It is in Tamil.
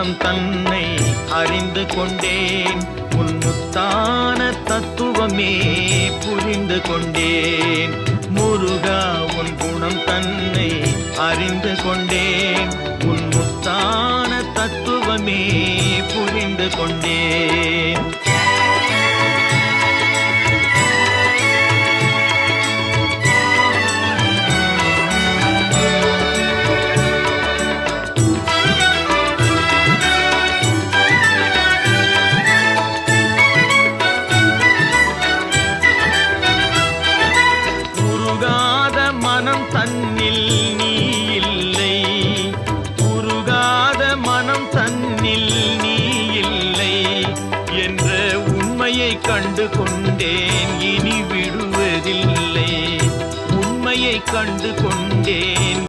குணம் தன்னை அறிந்து கொண்டேன். உன் முத்தான தத்துவமே புரிந்து கொண்டேன். முருகா உன் குணம் தன்னை அறிந்து கொண்டேன். உன் முத்தான தத்துவமே புரிந்து கொண்டேன். தன்னில் நீ இல்லை, உருகாத மனம் தன்னில் நீ இல்லை என்ற உண்மையை கண்டு கொண்டேன். இனி விடுவதில்லை. உண்மையை கண்டு கொண்டேன்.